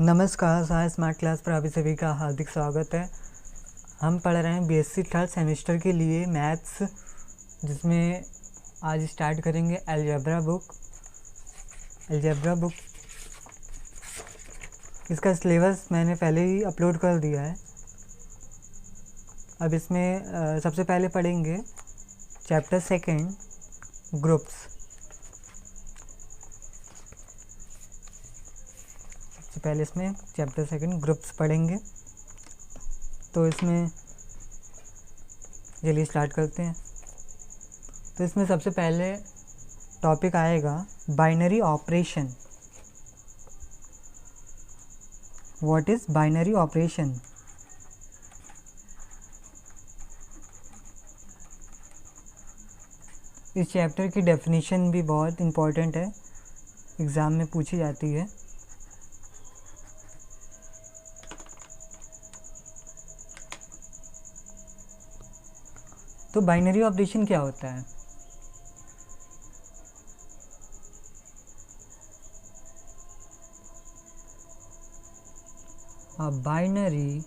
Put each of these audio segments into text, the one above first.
नमस्कार, science smart class पर आप सभी का हार्दिक स्वागत है। हम पढ़ रहे हैं बीएससी थर्ड सेमेस्टर के लिए मैथ्स, जिसमें आज स्टार्ट करेंगे अलजेब्रा बुक। इसका सिलेबस मैंने पहले ही अपलोड कर दिया है। अब इसमें सबसे पहले पढ़ेंगे चैप्टर सेकेंड ग्रुप्स। सबसे पहले इसमें चैप्टर सेकेंड ग्रुप्स पढ़ेंगे। तो इसमें चलिए स्टार्ट करते हैं। तो इसमें सबसे पहले टॉपिक आएगा binary operation. What is binary operation? इस चैप्टर की डेफिनेशन भी बहुत इम्पोर्टेंट है, एग्ज़ाम में पूछी जाती है। तो बाइनरी ऑपरेशन क्या होता है? बाइनरी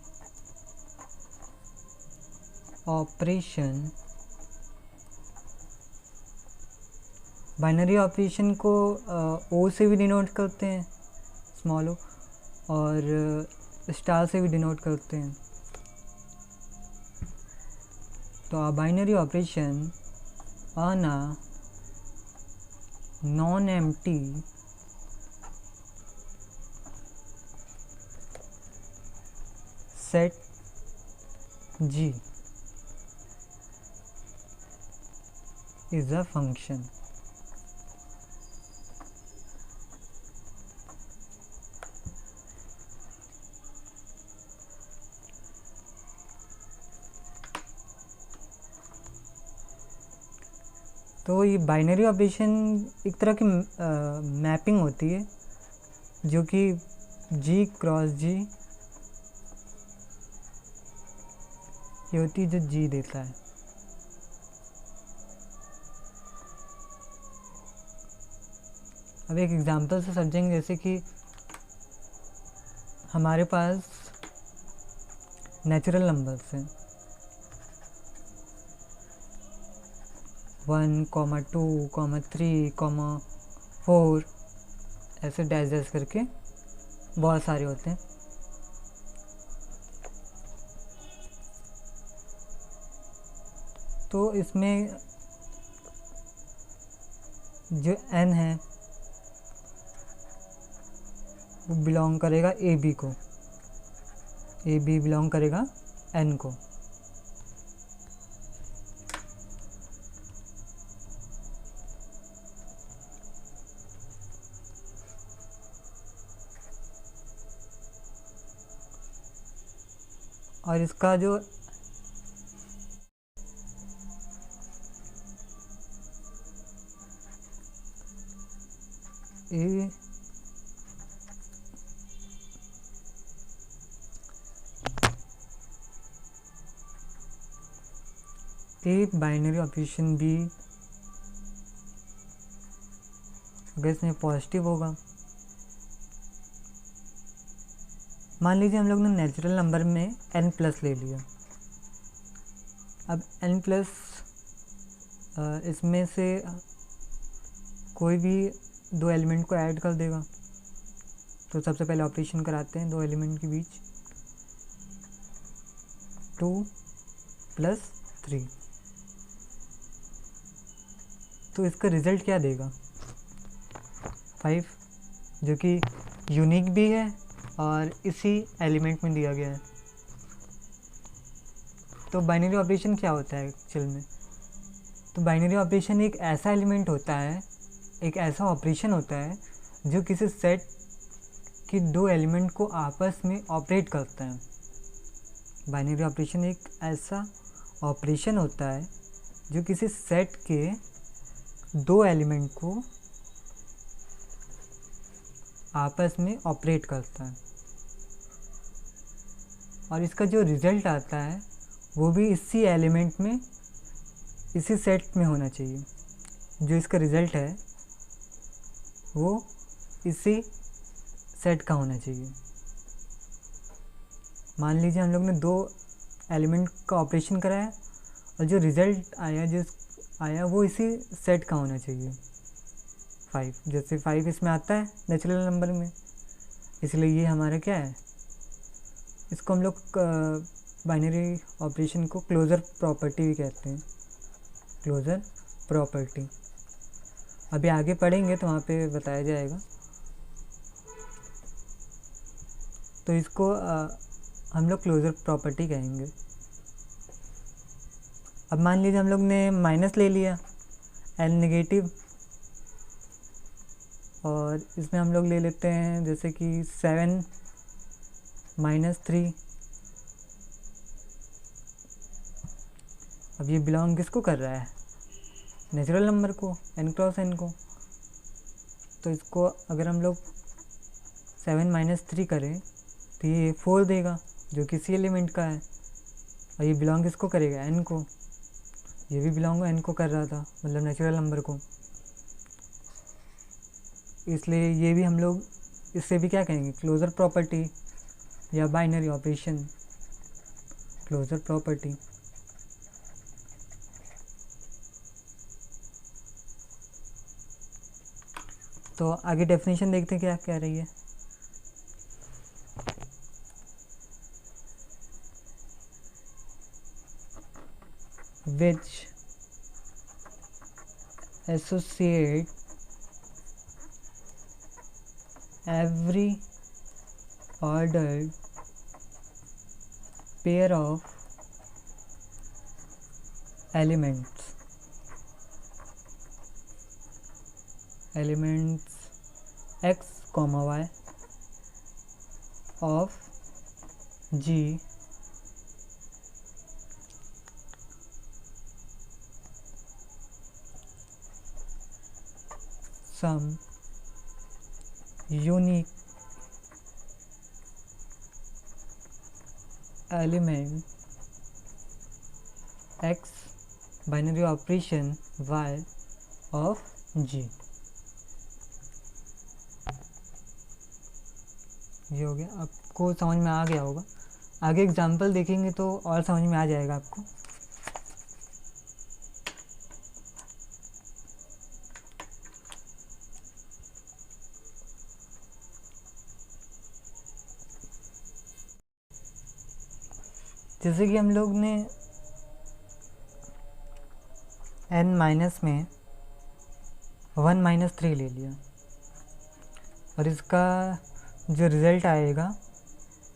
ऑपरेशन को ओ से भी डिनोट करते हैं, स्मॉल ओ, और स्टार से भी डिनोट करते हैं। तो binary operation on a non empty set G is a function. तो ये बाइनरी ऑपरेशन एक तरह की मैपिंग होती है, जो कि G क्रॉस G ये होती है, जो G देता है। अब एक एग्जांपल से समझेंगे, जैसे कि हमारे पास नेचुरल नंबर्स हैं 1, 2, 3, 4, ऐसे डैश डैश करके बहुत सारे होते हैं। तो इसमें जो n है वो बिलोंग करेगा ए बी को, ए बी बिलोंग करेगा n को। और इसका जो ए बाइनरी ऑपरेशन भी अगर इसमें पॉजिटिव होगा, मान लीजिए हम लोग ने नेचुरल नंबर में n प्लस ले लिया। अब n प्लस इसमें से कोई भी दो एलिमेंट को ऐड कर देगा। तो सबसे पहले ऑपरेशन कराते हैं दो एलिमेंट के बीच, 2 + 3। तो इसका रिज़ल्ट क्या देगा? 5, जो कि यूनिक भी है और इसी एलिमेंट में दिया गया है। तो बाइनरी ऑपरेशन क्या होता है एक्चुअल में? तो बाइनरी ऑपरेशन एक ऐसा एलिमेंट होता है, एक ऐसा ऑपरेशन होता है जो किसी सेट की दो एलिमेंट को आपस में ऑपरेट करता है। बाइनरी ऑपरेशन एक ऐसा ऑपरेशन होता है जो किसी सेट के दो एलिमेंट को आपस में ऑपरेट करता है, और इसका जो रिज़ल्ट आता है वो भी इसी एलिमेंट में, इसी सेट में होना चाहिए। जो इसका रिज़ल्ट है वो इसी सेट का होना चाहिए। मान लीजिए हम लोग ने 2 एलिमेंट का ऑपरेशन कराया और जो रिज़ल्ट आया वो इसी सेट का होना चाहिए 5। जैसे 5 इसमें आता है नेचुरल नंबर में, इसलिए ये हमारा क्या है, इसको हम लोग बाइनरी ऑपरेशन को क्लोजर प्रॉपर्टी भी कहते हैं, क्लोजर प्रॉपर्टी। अभी आगे पढ़ेंगे तो वहाँ पे बताया जाएगा। तो इसको हम लोग क्लोजर प्रॉपर्टी कहेंगे। अब मान लीजिए हम लोग ने माइनस ले लिया, एल नेगेटिव, और इसमें हम लोग ले लेते हैं जैसे कि 7 - 3। अब ये बिलोंग किसको कर रहा है, नेचुरल नंबर को, n क्रॉस n को। तो इसको अगर हम लोग 7 - 3 करें तो ये 4 देगा जो किसी एलिमेंट का है, और ये बिलोंग किसको करेगा, n को। ये भी बिलोंग n को कर रहा था, मतलब नेचुरल नंबर को, इसलिए ये भी हम लोग इससे भी क्या कहेंगे, क्लोजर प्रॉपर्टी या बाइनरी ऑपरेशन, क्लोजर प्रॉपर्टी। तो आगे डेफिनेशन देखते हैं क्या कह रही है। which associate every ordered pair of elements x, y of G some unique element x binary operation y of G। ये हो गया, आपको समझ में आ गया होगा। आगे एग्जाम्पल देखेंगे तो और समझ में आ जाएगा आपको। जैसे कि हम लोग ने n माइनस में 1 - 3 ले लिया, और इसका जो रिज़ल्ट आएगा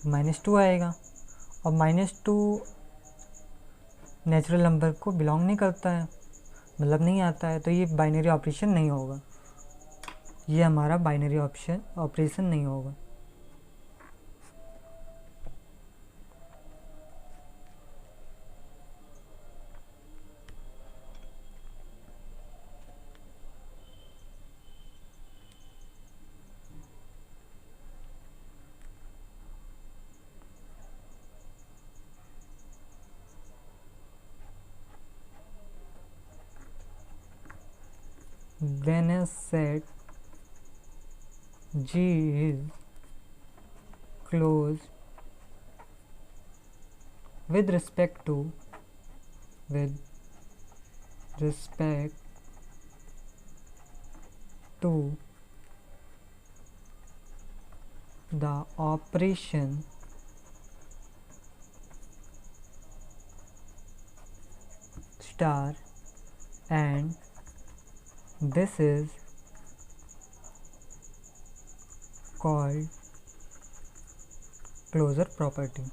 -2 आएगा, और -2 नेचुरल नंबर को बिलोंग नहीं करता है, मतलब नहीं आता है, तो ये बाइनरी ऑपरेशन नहीं होगा, ये हमारा बाइनरी ऑपरेशन नहीं होगा। When a set G is closed with respect to the operation star, and this is called closure property।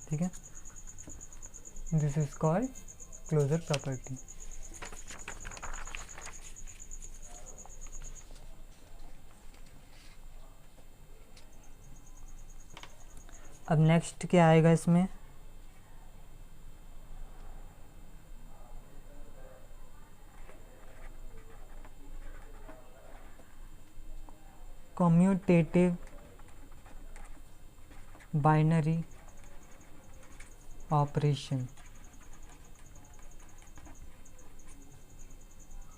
ठीक है, this is called closure property. अब नेक्स्ट क्या आएगा इसमें, कम्यूटेटिव बाइनरी ऑपरेशन।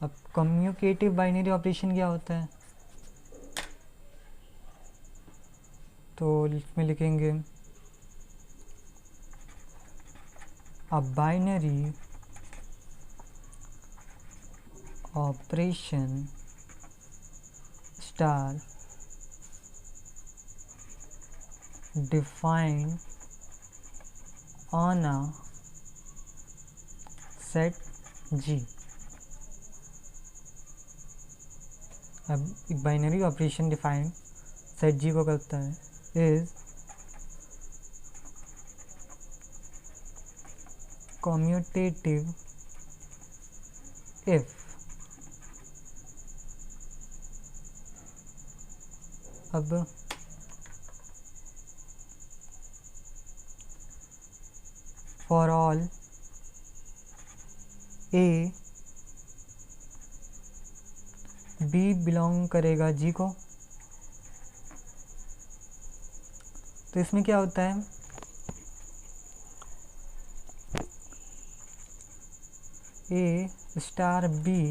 अब कम्युनिकेटिव बाइनरी ऑपरेशन क्या होता है, तो इसमें लिखेंगे a binary operation star defined on a set G। अब एक binary operation defined set G को करता है इज कम्यूटेटिव इफ अब for all A B belong करेगा जी को, तो इसमें क्या होता है, ए स्टार बी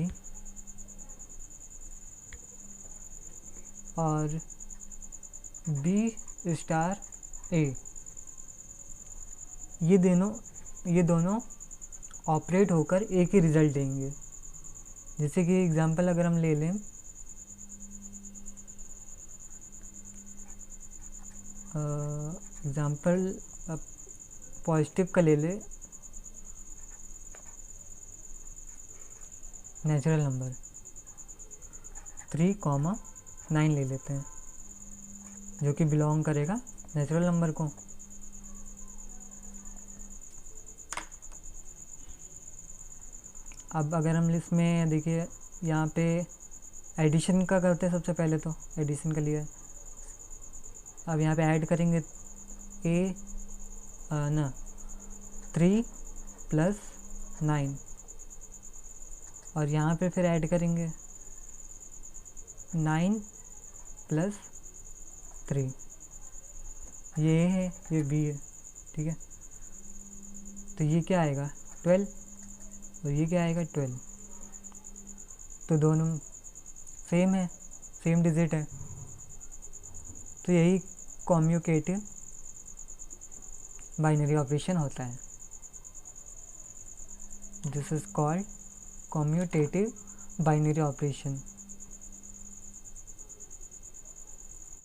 और बी स्टार ए, ये दोनों ऑपरेट होकर एक ही रिज़ल्ट देंगे। जैसे कि एग्जांपल अगर हम ले लें, एग्जांपल पॉजिटिव का ले ले, नेचुरल नंबर 3,9 ले लेते हैं जो कि बिलोंग करेगा नेचुरल नंबर को। अब अगर हम इसमें देखिए यहाँ पे एडिशन का करते हैं, सबसे पहले तो एडिशन के लिए अब यहाँ पे ऐड करेंगे 3 + 9 और यहाँ पे फिर ऐड करेंगे 9 + 3, ये है ये बी है, ठीक है। तो ये क्या आएगा 12 और ये क्या आएगा 12, तो दोनों सेम है, सेम डिजिट है, तो यही कम्यूटेटिव बाइनरी ऑपरेशन होता है। This is called commutative binary operation.